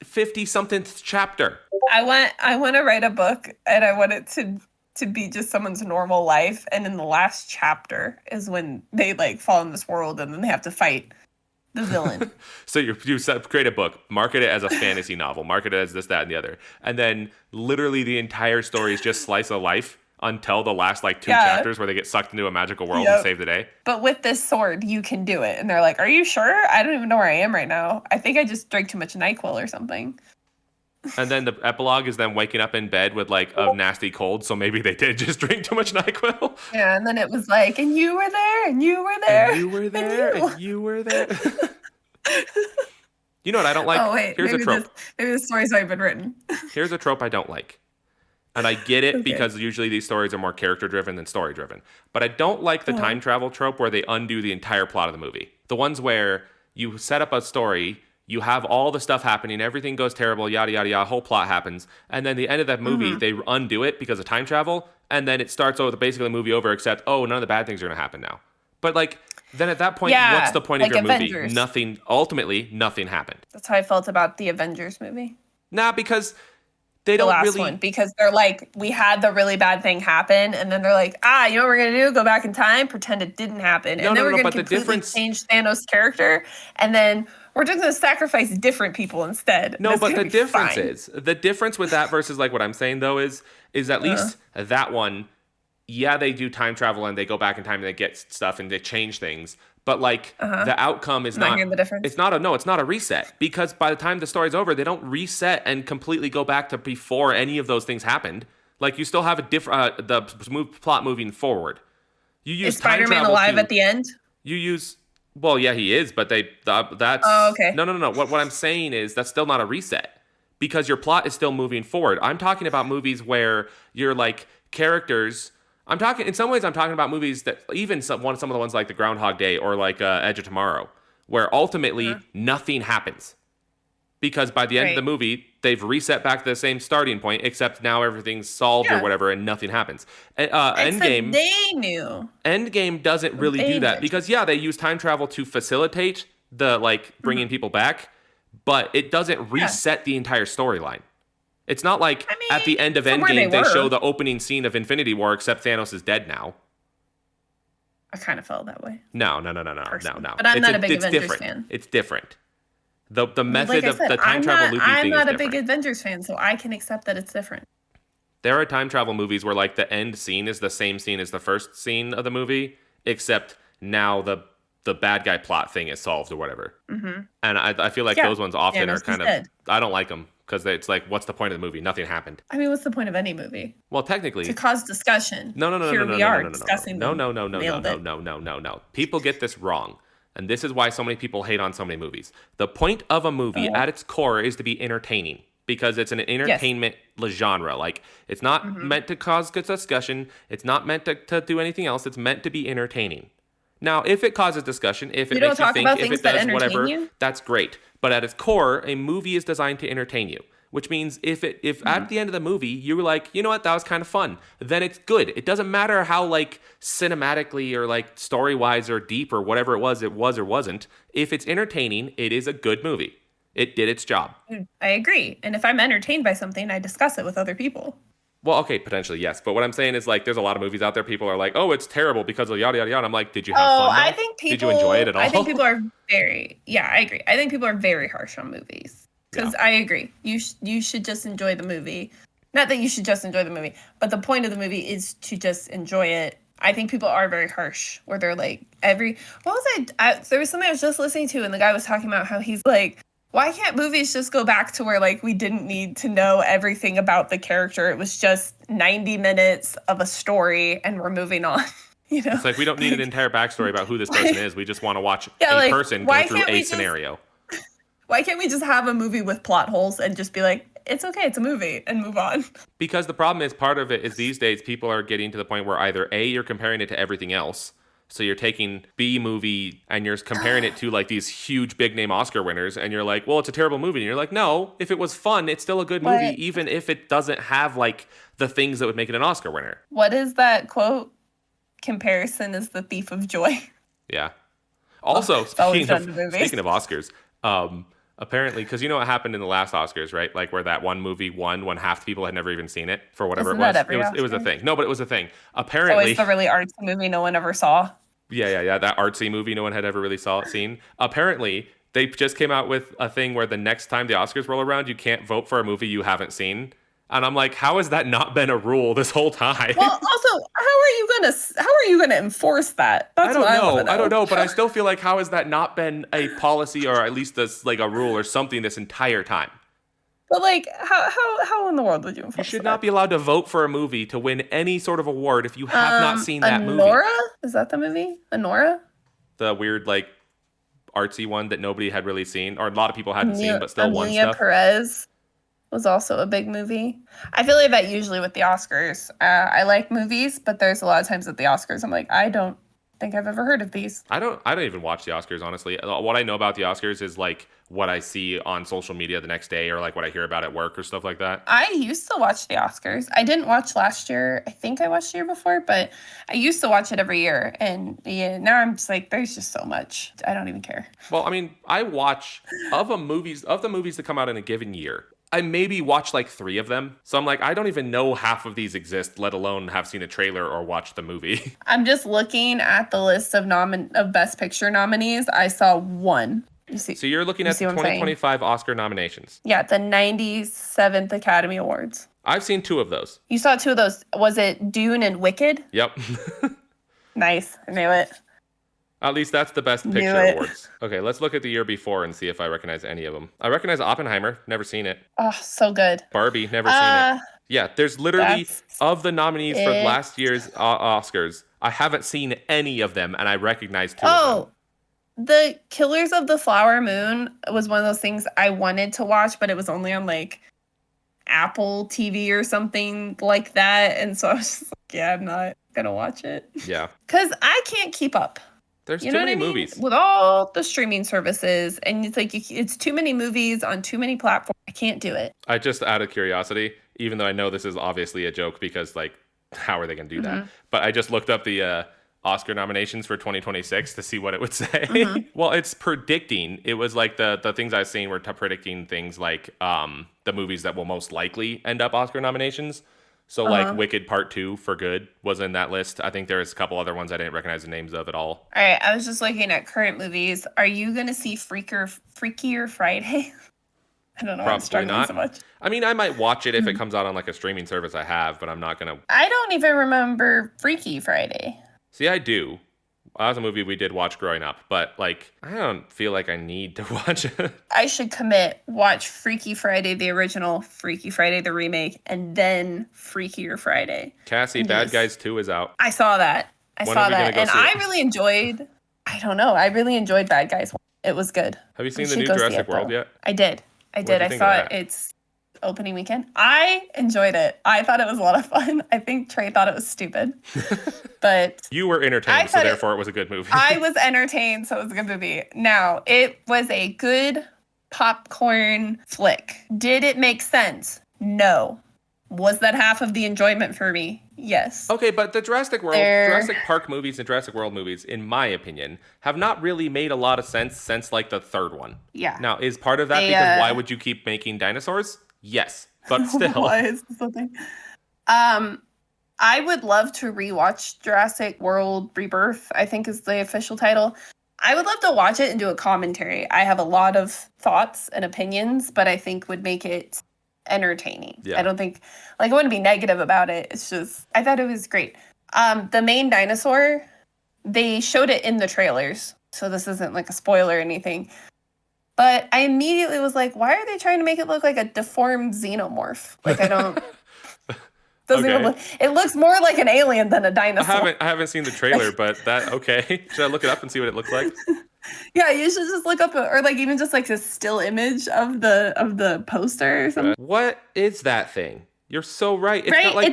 A: 50-something chapter.
B: I want to write a book, and I want it to be just someone's normal life, and in the last chapter is when they like fall in this world, and then they have to fight the villain.
A: So you create a book, market it as a fantasy novel, market it as this, that, and the other, and then literally the entire story is just slice of life until the last like 2 chapters where they get sucked into a magical world and save the day.
B: But with this sword, you can do it. And they're like, "Are you sure? I don't even know where I am right now. I think I just drank too much NyQuil or something."
A: And then the epilogue is them waking up in bed with like a nasty cold, so maybe they did just drink too much NyQuil.
B: Yeah, and then it was like, and you were there, and you were there,
A: and you were there, and you were there. You know what I don't like?
B: Oh wait,
A: here's a trope.
B: Maybe the story's already been written.
A: Here's a trope I don't like. And I get it because usually these stories are more character-driven than story-driven. But I don't like the time travel trope where they undo the entire plot of the movie. The ones where you set up a story, you have all the stuff happening, everything goes terrible, yada, yada, yada, whole plot happens. And then the end of that movie, they undo it because of time travel. And then it starts over, basically the movie over, except, oh, none of the bad things are going to happen now. But like, then at that point, what's the point of your
B: Avengers.
A: Movie? Ultimately, nothing happened.
B: That's how I felt about the Avengers movie.
A: Nah, because... They don't
B: last
A: really...
B: one, because they're like, we had the really bad thing happen, and then they're like, you know what we're going to do? Go back in time, pretend it didn't happen. And then we're going to completely change Thanos' character, and then we're just going to sacrifice different people instead.
A: No, but the difference with that versus like what I'm saying, though, is at least that one, they do time travel, and they go back in time, and they get stuff, and they change things. But like the outcome is not
B: the difference.
A: It's not a reset, because by the time the story's over, they don't reset and completely go back to before any of those things happened. Like you still have a different plot moving forward. You use
B: is Spider-Man alive at the end?
A: You use he is, but that's
B: okay.
A: No. What I'm saying is that's still not a reset because your plot is still moving forward. I'm talking about movies where you're like characters. In some ways, I'm talking about movies that even some of the ones like The Groundhog Day or like Edge of Tomorrow, where ultimately nothing happens. Because by the end of the movie, they've reset back to the same starting point, except now everything's solved or whatever, and nothing happens. Endgame,
B: they knew.
A: Endgame doesn't really do that because they use time travel to facilitate the like bringing people back, but it doesn't reset the entire storyline. It's not like at the end of Endgame they show the opening scene of Infinity War, except Thanos is dead now.
B: I kind of felt that way.
A: No.
B: But I'm not a big Avengers fan.
A: It's different. The method of the time travel looping thing is different. I'm not a big
B: Avengers fan, so I can accept that it's different.
A: There are time travel movies where like the end scene is the same scene as the first scene of the movie, except now the bad guy plot thing is solved or whatever. Mm-hmm. And I feel like those ones often are kind of... Dead. I don't like them. Because it's like, what's the point of the movie? Nothing happened.
B: I mean, what's the point of any movie?
A: Well, technically...
B: To cause discussion.
A: No.
B: Here we are discussing them.
A: No. People get this wrong. And this is why so many people hate on so many movies. The point of a movie at its core is to be entertaining. Because it's an entertainment genre. Like, it's not meant to cause good discussion. It's not meant to do anything else. It's meant to be entertaining. Now, if it causes discussion, if it makes you think, if it does whatever, that's great. But at its core, a movie is designed to entertain you. Which means if at the end of the movie, you were like, you know what, that was kind of fun, then it's good. It doesn't matter how like cinematically or like story-wise or deep or whatever it was or wasn't. If it's entertaining, it is a good movie. It did its job.
B: I agree. And if I'm entertained by something, I discuss it with other people.
A: Well, okay, potentially, yes. But what I'm saying is, like, there's a lot of movies out there, people are like, oh, it's terrible because of yada, yada, yada. I'm like, did you have fun, though?
B: I think people...
A: Did you enjoy it at all?
B: I think people are very... Yeah, I agree. I think people are very harsh on movies. Because I agree. You should just enjoy the movie. Not that you should just enjoy the movie, but the point of the movie is to just enjoy it. I think people are very harsh, where they're like, what was there was something I was just listening to, and the guy was talking about how he's like, why can't movies just go back to where, like, we didn't need to know everything about the character? It was just 90 minutes of a story, and we're moving on. You know?
A: It's like, we don't need an entire backstory about who this person is. We just want to watch a person go through a scenario.
B: Why can't we just have a movie with plot holes and just be like, it's okay, it's a movie, and move on?
A: Because the problem is, part of it is these days people are getting to the point where either A, you're comparing it to everything else. So you're taking B movie and you're comparing it to like these huge big name Oscar winners, and you're like, well, it's a terrible movie. And you're like, no, if it was fun, it's still a good movie, even if it doesn't have like the things that would make it an Oscar winner.
B: What is that quote? Comparison is the thief of joy.
A: Yeah. Also, speaking of Oscars, apparently, because you know what happened in the last Oscars, right? Like where that one movie won when half the people had never even seen it for whatever it was. It was a thing. No, but it was a thing. Apparently,
B: it's the really artsy movie no one ever saw.
A: Yeah. That artsy movie no one had ever really seen. Apparently, they just came out with a thing where the next time the Oscars roll around, you can't vote for a movie you haven't seen. And I'm like, how has that not been a rule this whole time?
B: Well, also, how are you gonna enforce that?
A: That's I don't know, but I still feel like, how has that not been a policy, or at least this like a rule or something this entire time?
B: But like, how in the world would you enforce?
A: You should not be allowed to vote for a movie to win any sort of award if you have not seen that movie.
B: Anora? Is that the movie? Anora?
A: The weird like artsy one that nobody had really seen, or a lot of people hadn't seen, but still won stuff.
B: Emilia Perez was also a big movie. I feel like that usually with the Oscars. I like movies, but there's a lot of times at the Oscars I'm like, I don't think I've ever heard of these.
A: I don't even watch the Oscars, honestly. What I know about the Oscars is like what I see on social media the next day, or like what I hear about at work or stuff like that.
B: I used to watch the Oscars. I didn't watch last year. I think I watched the year before, but I used to watch it every year. And now I'm just like, there's just so much. I don't even care.
A: Well, I mean, I watch of the movies that come out in a given year, I maybe watch like 3 of them. So I'm like, I don't even know half of these exist, let alone have seen a trailer or watched the movie. I'm
B: just looking at the list of Best Picture nominees. I saw 1.
A: So you're looking at the 2025 Oscar nominations.
B: Yeah, the 97th Academy Awards.
A: I've seen 2 of those.
B: You saw 2 of those. Was it Dune and Wicked?
A: Yep.
B: Nice. I knew it.
A: At least that's the Best Picture Awards. Okay, let's look at the year before and see if I recognize any of them. I recognize Oppenheimer. Never seen it.
B: Oh, so good.
A: Barbie. Never seen it. Yeah, there's literally, of the nominees for last year's Oscars, I haven't seen any of them, and I recognize 2 of them.
B: The Killers of the Flower Moon was one of those things I wanted to watch, but it was only on like Apple TV or something like that. And so I was just like, yeah, I'm not going to watch it.
A: Yeah.
B: Because I can't keep up.
A: There's too many movies.
B: With all the streaming services, and it's like, it's too many movies on too many platforms. I can't do it.
A: I just, out of curiosity, even though I know this is obviously a joke, because like, how are they going to do that? But I just looked up the Oscar nominations for 2026 to see what it would say. Well, it's predicting. It was like the things I was seeing were predicting things like the movies that will most likely end up Oscar nominations. So like Wicked Part 2 for Good was in that list. I think there's a couple other ones I didn't recognize the names of at all.
B: All right, I was just looking at current movies. Are you going to see Freakier Friday? I don't know.
A: Probably
B: I'm struggling
A: not.
B: So much.
A: I mean, I might watch it if it comes out on like a streaming service I have, but I'm not going to.
B: I don't even remember Freaky Friday.
A: See, I do. That was a movie we did watch growing up, but like, I don't feel like I need to watch it.
B: I should watch Freaky Friday, the original, Freaky Friday, the remake, and then Freakier Friday.
A: Kassi, Bad Guys 2 is out.
B: I saw that. And I really enjoyed, I don't know, I really enjoyed Bad Guys 1. It was good.
A: Have you seen the new Jurassic World yet?
B: I did. I saw it. It's opening weekend. I enjoyed it. I thought it was a lot of fun. I think Trey thought it was stupid. But
A: you were entertained, so therefore it was a good movie.
B: I was entertained, so it was a good movie. Now, it was a good popcorn flick. Did it make sense? No. Was that half of the enjoyment for me? Yes.
A: Okay, but the Jurassic Park movies and Jurassic World movies, in my opinion, have not really made a lot of sense since like the third one.
B: Yeah.
A: Now, is part of that because why would you keep making dinosaurs? Yes, but still.
B: Why is this something? I would love to rewatch Jurassic World Rebirth, I think is the official title. I would love to watch it and do a commentary. I have a lot of thoughts and opinions, but I think would make it entertaining. Yeah. I don't think, like, I wouldn't be negative about it. It's just, I thought it was great. The main dinosaur, they showed it in the trailers, so this isn't like a spoiler or anything. But I immediately was like, why are they trying to make it look like a deformed xenomorph? Like, I don't... It looks more like an alien than a dinosaur.
A: I haven't seen the trailer, but okay. Should I look it up and see what it looks like?
B: Yeah, you should just look up or like even just like a still image of the poster or something.
A: What is that thing? You're so right.
B: It's not like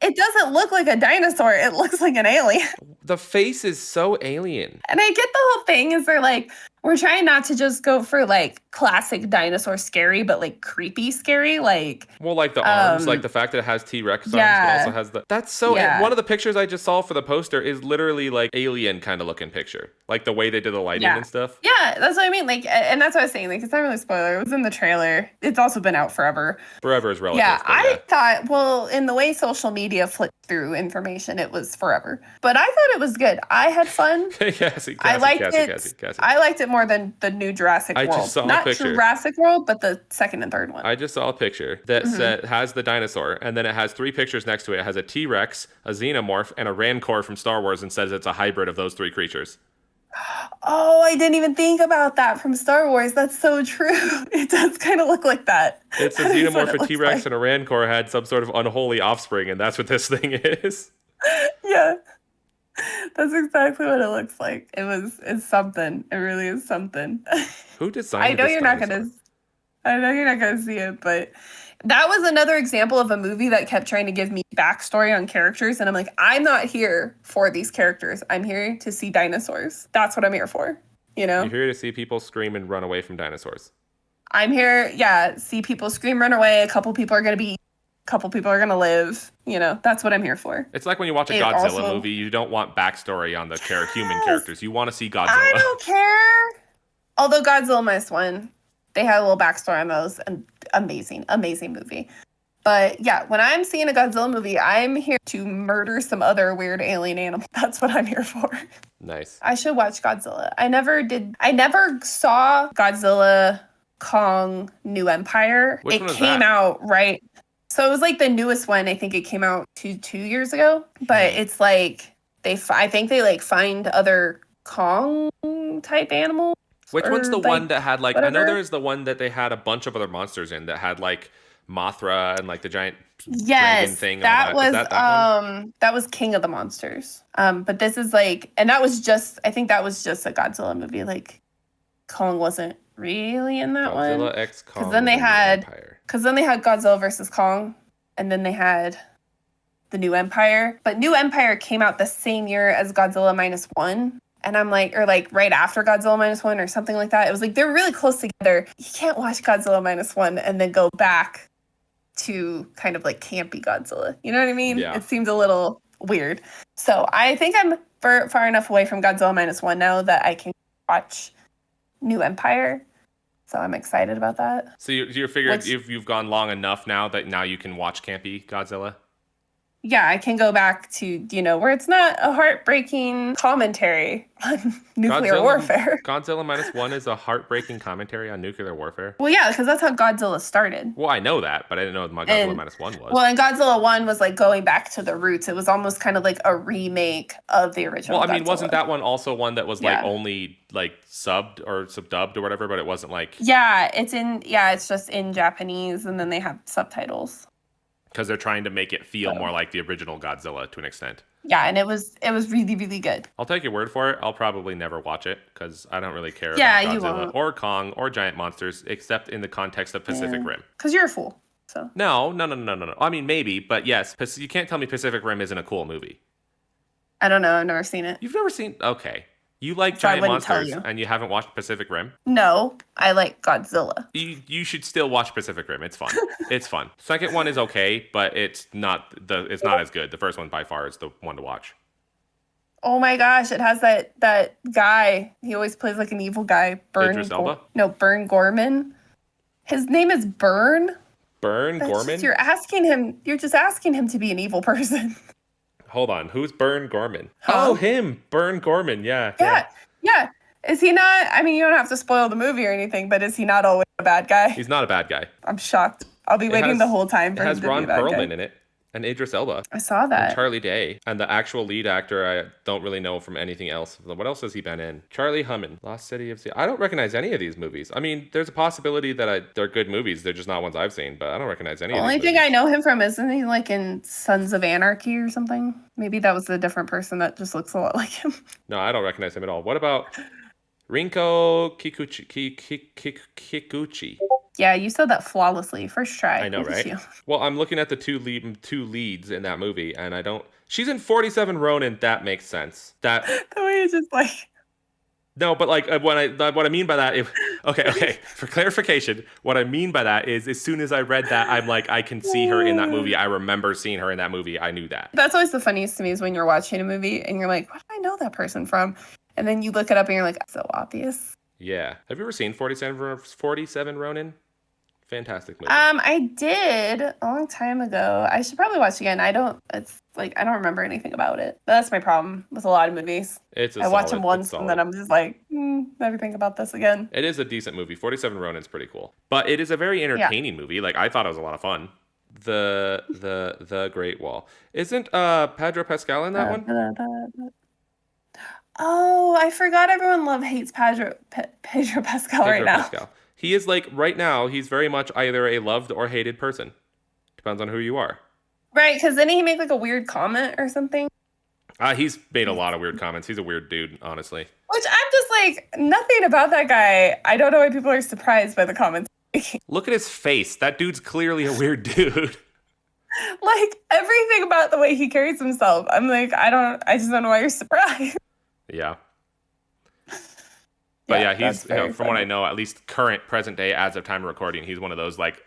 B: it doesn't look like a dinosaur. It looks like an alien.
A: The face is so alien.
B: And I get the whole thing is they're like, we're trying not to just go for like classic dinosaur scary, but like creepy scary, like.
A: Well, like the arms, like the fact that it has T-Rex arms, but also has the. That's so. One of the pictures I just saw for the poster is literally like alien kind of looking picture, like the way they did the lighting and stuff.
B: Yeah, that's what I mean. Like, and that's what I was saying. Like, it's not really a spoiler. It was in the trailer. It's also been out forever.
A: Forever is relative.
B: Yeah, I thought. Well, in the way social media flipped through information, it was forever. But I thought it was good. I had fun. I liked it. I liked it more than the new Jurassic World.
A: I just saw a picture.
B: Not Jurassic World, but the second and third one.
A: I just saw a picture that has the dinosaur, and then it has 3 pictures next to it. It has a T-Rex, a Xenomorph, and a Rancor from Star Wars, and says it's a hybrid of those 3 creatures.
B: Oh, I didn't even think about that from Star Wars. That's so true. It does kind of look like that.
A: It's a Xenomorph, a T-Rex, and a Rancor had some sort of unholy offspring, and that's what this thing is.
B: Yeah. That's exactly what it looks like. It's something. It really is something.
A: Who designed
B: I know you're not gonna see it, but that was another example of a movie that kept trying to give me backstory on characters, and I'm like, I'm not here for these characters. I'm here to see dinosaurs. That's what I'm here for. You know?
A: You're here to see people scream and run away from dinosaurs.
B: I'm here, see people scream, run away. A couple people are gonna be couple people are gonna live. You know, that's what I'm here for.
A: It's like when you watch a Godzilla movie, you don't want backstory on the human characters. You want to see Godzilla.
B: I don't care. Although Godzilla -1, they had a little backstory on those, and amazing movie. But yeah, when I'm seeing a Godzilla movie, I'm here to murder some other weird alien animal. That's what I'm here for.
A: Nice.
B: I should watch Godzilla. I never saw Godzilla Kong New Empire.
A: Which one was
B: came
A: that?
B: out right. So it was like the newest one. I think it came out two years ago. But it's like I think they like find other Kong type animals.
A: Which one's the one that had like? Whatever. I know there is the one that they had a bunch of other monsters in that had like Mothra and like the giant dragon thing.
B: That was that was King of the Monsters. But this is like, and I think that was just a Godzilla movie. Like Kong wasn't really in that one.
A: Godzilla X Kong.
B: Because then they had Godzilla versus Kong, and then they had the New Empire. But New Empire came out the same year as Godzilla -1. And I'm like, or like right after Godzilla -1 or something like that. It was like they're really close together. You can't watch Godzilla -1 and then go back to kind of like campy Godzilla. You know what I mean?
A: Yeah.
B: It seems a little weird. So I think I'm far enough away from Godzilla -1 now that I can watch New Empire. So I'm excited about that.
A: So you're figuring if you've gone long enough now that now you can watch campy Godzilla?
B: Yeah, I can go back to, where it's not a heartbreaking commentary on nuclear warfare.
A: Godzilla -1 is a heartbreaking commentary on nuclear warfare?
B: Well, yeah, because that's how Godzilla started.
A: Well, I know that, but I didn't know what Godzilla -1 was.
B: Well, and Godzilla 1 was like going back to the roots. It was almost kind of like a remake of the original
A: Well, I mean,
B: Godzilla.
A: wasn't that one also one that was like only like subbed or subdubbed or whatever, but it wasn't like...
B: Yeah, it's just in Japanese, and then they have subtitles.
A: Because they're trying to make it feel more like the original Godzilla to an extent.
B: Yeah, and it was really, really good.
A: I'll take your word for it. I'll probably never watch it because I don't really care about Godzilla or Kong or giant monsters, except in the context of Pacific Rim.
B: Because you're a fool. So
A: No. I mean, maybe, but yes, you can't tell me Pacific Rim isn't a cool movie.
B: I don't know. I've never seen it.
A: You've never seen? Okay. You like giant monsters and you haven't watched Pacific Rim?
B: No, I like Godzilla.
A: You should still watch Pacific Rim. It's fun. It's fun. Second one is okay, but it's not as good. The first one by far is the one to watch.
B: Oh my gosh, it has that guy. He always plays like an evil guy.
A: Idris Elba?
B: Burn Gorman. His name is Burn.
A: Burn Gorman?
B: You're just asking him to be an evil person.
A: Hold on. Who's Burn Gorman? Oh, him. Burn Gorman. Yeah.
B: Yeah. Is he not? I mean, you don't have to spoil the movie or anything, but is he not always a bad guy?
A: He's not a bad guy.
B: I'm shocked. I'll be waiting the whole time for him to be a bad guy. It has Ron Perlman in it.
A: And Idris Elba.
B: I saw that.
A: And Charlie Day. And the actual lead actor, I don't really know from anything else. What else has he been in? Charlie Hunnam. Lost City of Sea. I don't recognize any of these movies. I mean, there's a possibility that they're good movies. They're just not ones I've seen, but I don't recognize any of them.
B: The only thing I know him from, isn't he like in Sons of Anarchy or something? Maybe that was a different person that just looks a lot like him.
A: No, I don't recognize him at all. What about Rinko Kikuchi?
B: Yeah, you said that flawlessly. First try.
A: I know, right? Well, I'm looking at the two leads in that movie, and I don't... She's in 47 Ronin. That makes sense. That
B: the way it's just like...
A: No, but like what I mean by that... Okay. For clarification, what I mean by that is as soon as I read that, I'm like, I can see her in that movie. I remember seeing her in that movie. I knew that. That's always
B: the funniest to me is when you're watching a movie, and you're like, what do I know that person from? And then you look it up, and you're like, so obvious.
A: Yeah. Have you ever seen 47 Ronin? Fantastic movie.
B: I did a long time ago. I should probably watch it again. I don't remember anything about it. But that's my problem with a lot of movies. I watch them once and then I'm just like, never think about this again.
A: It is a decent movie. 47 Ronin's pretty cool. But it is a very entertaining movie. Like, I thought it was a lot of fun. The Great Wall. Isn't Pedro Pascal in that one?
B: Oh, I forgot everyone hates Pedro Pascal right now. Pascal.
A: He is like, right now, he's very much either a loved or hated person. Depends on who you are.
B: Right, because didn't he make like a weird comment or something?
A: He's made a lot of weird comments. He's a weird dude, honestly.
B: Which I'm just like, nothing about that guy. I don't know why people are surprised by the comments.
A: Look at his face. That dude's clearly a weird dude.
B: Like, everything about the way he carries himself. I'm like, I just don't know why you're surprised.
A: Yeah. But yeah, he's, from what I know, at least present day, as of time of recording, he's one of those like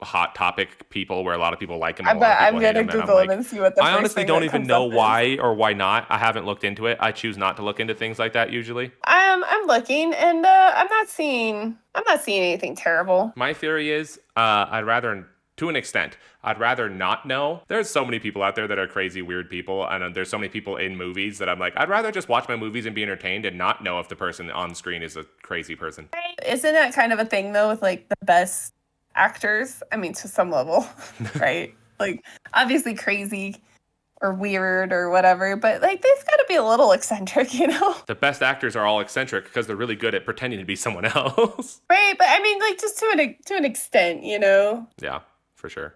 A: hot topic people where a lot of people like him. I'm
B: gonna Google him and see what the
A: I honestly don't even know why or why not. I haven't looked into it. I choose not to look into things like that usually.
B: I'm looking, and I'm not seeing anything terrible.
A: My theory is, to an extent, I'd rather not know. There's so many people out there that are crazy, weird people, and there's so many people in movies that I'm like, I'd rather just watch my movies and be entertained and not know if the person on screen is a crazy person.
B: Isn't that kind of a thing, though, with, like, the best actors? I mean, to some level, right? Like, obviously crazy or weird or whatever, but, like, they've got to be a little eccentric, you know?
A: The best actors are all eccentric because they're really good at pretending to be someone else.
B: Right, but, I mean, like, just to an extent, you know?
A: Yeah. For sure.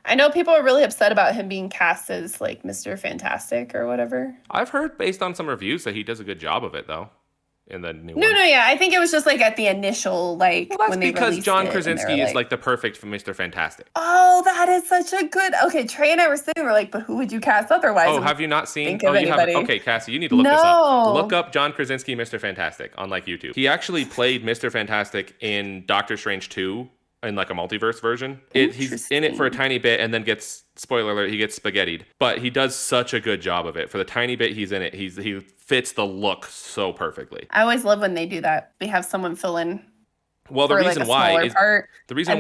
B: I know people are really upset about him being cast as like Mr. Fantastic or whatever.
A: I've heard based on some reviews that he does a good job of it though. In the new one.
B: No, yeah. I think it was just like at the initial
A: when they because John Krasinski is like the perfect Mr. Fantastic.
B: Oh, that is such a good. Okay, Trey and I were sitting. We're like, but who would you cast otherwise?
A: Oh, have you not seen? Oh, you haven't. Okay, Cassie, you need to look this up. Look up John Krasinski, Mr. Fantastic on like YouTube. He actually played Mr. Fantastic in Doctor Strange 2. In like a multiverse version. He's in it for a tiny bit and then spoiler alert, he gets spaghettied. But he does such a good job of it. For the tiny bit he's in it, he fits the look so perfectly.
B: I always love when they do that. They have someone fill in.
A: Well, the reason why he was there.
B: The
A: reason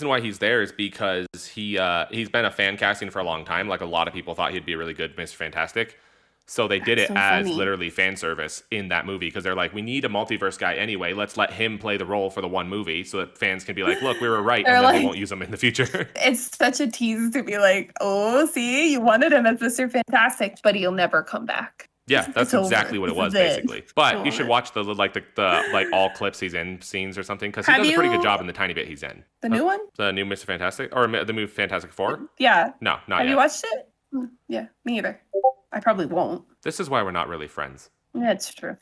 A: why he's there is because he's been a fan casting for a long time. Like a lot of people thought he'd be a really good Mr. Fantastic. So they did it as literally fan service in that movie because they're like, we need a multiverse guy anyway. Let's let him play the role for the one movie so that fans can be like, look, we were right. And then they won't use him in the future.
B: It's such a tease to be like, oh, see, you wanted him as Mr. Fantastic, but he'll never come back.
A: Yeah, that's exactly what it was, basically. But you should watch the all clips he's in scenes or something because he does a pretty good job in the tiny bit he's in.
B: The new one?
A: The new Mr. Fantastic or the new Fantastic Four?
B: Yeah.
A: No, not yet.
B: Have you watched it? Yeah, me either. I probably won't.
A: This is why we're not really friends.
B: Yeah, it's true.